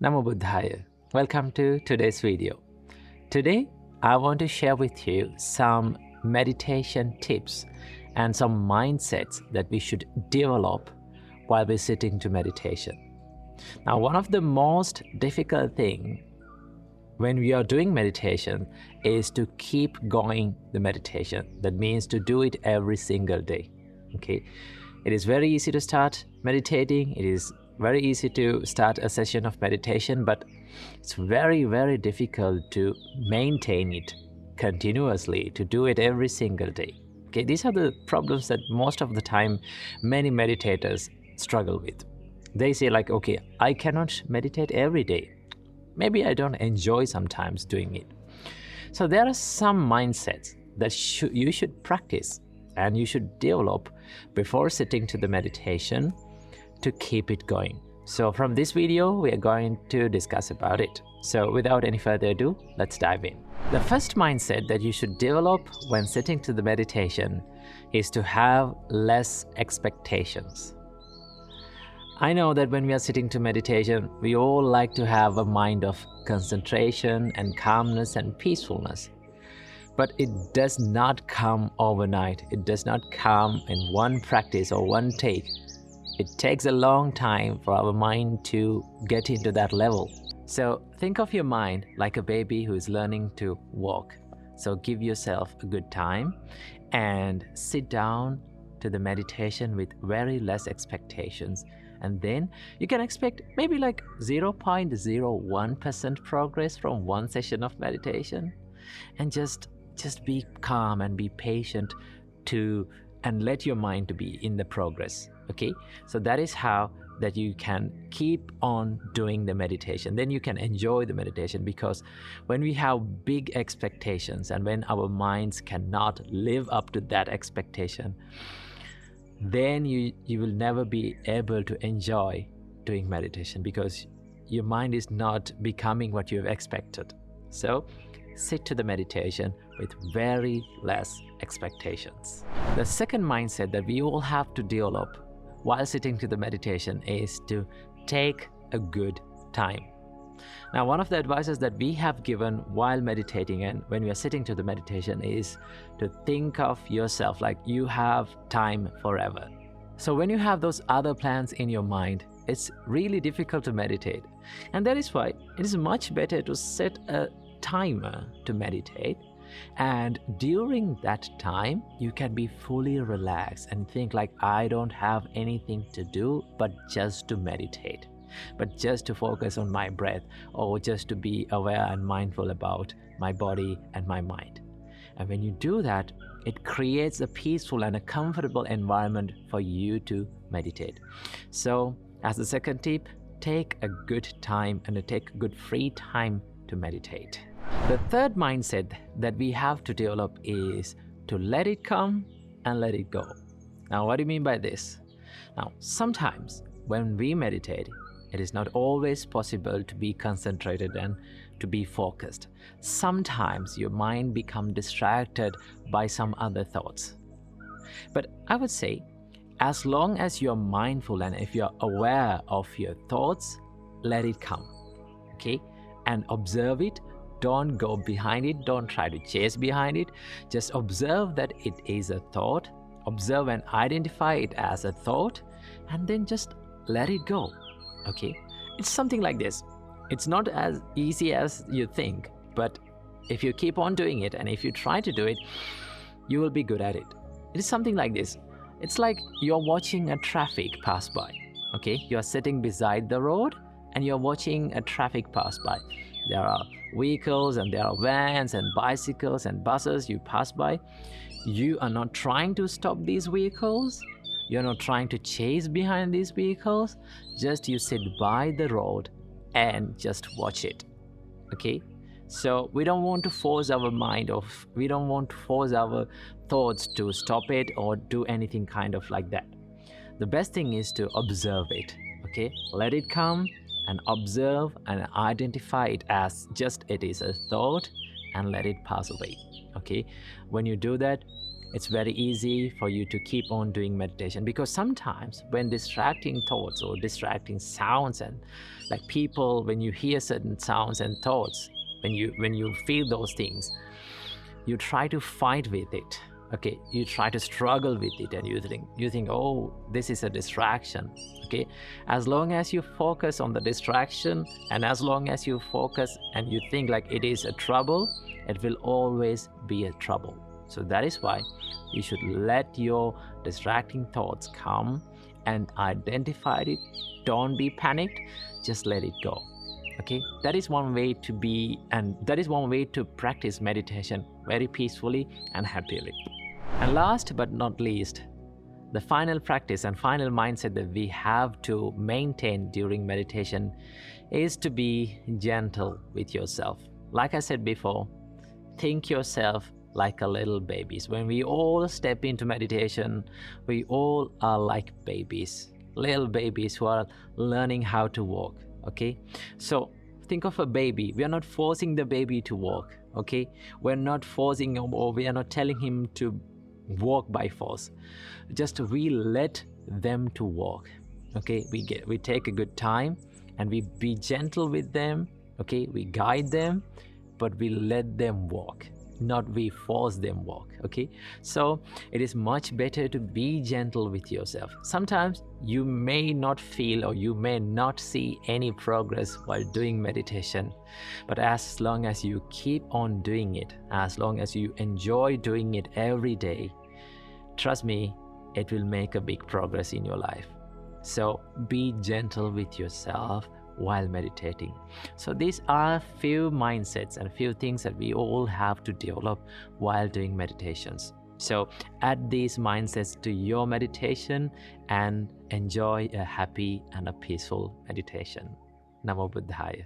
Namo Buddhaya. Welcome to today's video. Today, I want to share with you some meditation tips and some mindsets that we should develop while we're sitting to meditation. Now, one of the most difficult things when we are doing meditation is to keep going the meditation. That means to do it every single day. Okay, it is very easy to start meditating. It is very easy to start a session of meditation, but it's very, very difficult to maintain it continuously, to do it every single day. Okay, these are the problems that most of the time many meditators struggle with. They say like, okay, I cannot meditate every day. Maybe I don't enjoy sometimes doing it. So there are some mindsets that you should practice and you should develop before sitting to the meditation to keep it going. So from this video, we are going to discuss about it. So without any further ado, let's dive in. The first mindset that you should develop when sitting to the meditation is to have less expectations. I know that when we are sitting to meditation, we all like to have a mind of concentration and calmness and peacefulness. But it does not come overnight. It does not come in one practice or one take. It takes a long time for our mind to get into that level. So think of your mind like a baby who is learning to walk. So give yourself a good time and sit down to the meditation with very less expectations. And then you can expect maybe like 0.01% progress from one session of meditation. And just be calm and be patient and let your mind to be in the progress. Okay, so that is how that you can keep on doing the meditation. Then you can enjoy the meditation, because when we have big expectations and when our minds cannot live up to that expectation, then you will never be able to enjoy doing meditation, because your mind is not becoming what you have expected. So sit to the meditation with very less expectations. The second mindset that we all have to develop while sitting to the meditation is to take a good time. Now, one of the advices that we have given while meditating and when we are sitting to the meditation is to think of yourself like you have time forever. So when you have those other plans in your mind, it's really difficult to meditate. And that is why it is much better to set a timer to meditate. And during that time, you can be fully relaxed and think like, I don't have anything to do but just to meditate, but just to focus on my breath, or just to be aware and mindful about my body and my mind. And when you do that, it creates a peaceful and a comfortable environment for you to meditate. So as the second tip, take a good time and take good free time to meditate. The third mindset that we have to develop is to let it come and let it go. Now, what do you mean by this? Now, sometimes when we meditate, it is not always possible to be concentrated and to be focused. Sometimes your mind becomes distracted by some other thoughts. But I would say, as long as you're mindful and if you're aware of your thoughts, let it come, okay? And observe it. Don't go behind it. Don't try to chase behind it. Just observe that it is a thought. Observe and identify it as a thought, and then just let it go. Okay? It's something like this. It's not as easy as you think, but if you keep on doing it and if you try to do it, you will be good at it. It is something like this. It's like you're watching a traffic pass by. Okay? You're sitting beside the road and you're watching a traffic pass by. There are vehicles and there are vans and bicycles and buses you pass by. You are not trying to stop these vehicles. You're not trying to chase behind these vehicles. Just you sit by the road and just watch it. Okay? So we don't want to force our mind, or we don't want to force our thoughts to stop it or do anything kind of like that. The best thing is to observe it. Okay? Let it come and observe and identify it as just it is a thought and let it pass away. Okay? When you do that, it's very easy for you to keep on doing meditation, because sometimes when distracting thoughts or distracting sounds, and like people, when you hear certain sounds and thoughts, when you feel those things, you try to fight with it. Okay, you try to struggle with it, and you think, oh, this is a distraction. Okay, as long as you focus on the distraction, and as long as you focus and you think like it is a trouble, it will always be a trouble. So that is why you should let your distracting thoughts come and identify it. Don't be panicked, just let it go. Okay, that is one way to be, and that is one way to practice meditation very peacefully and happily. And last but not least, the final practice and final mindset that we have to maintain during meditation is to be gentle with yourself. Like I said before, think yourself like a little babies. When we all step into meditation, we all are like babies, little babies who are learning how to walk. Okay, so think of a baby. We are not forcing the baby to walk. Okay, we're not forcing him, or we are not telling him to walk by force. Just we let them to walk. Okay, we take a good time and we be gentle with them. Okay, we guide them, but we let them walk, not we force them walk. Okay, so it is much better to be gentle with yourself. Sometimes you may not feel, or you may not see any progress while doing meditation, but as long as you keep on doing it, as long as you enjoy doing it every day, trust me, it will make a big progress in your life. So be gentle with yourself while meditating. So these are few mindsets and few things that we all have to develop while doing meditations. So add these mindsets to your meditation and enjoy a happy and a peaceful meditation. Namo Buddhaya.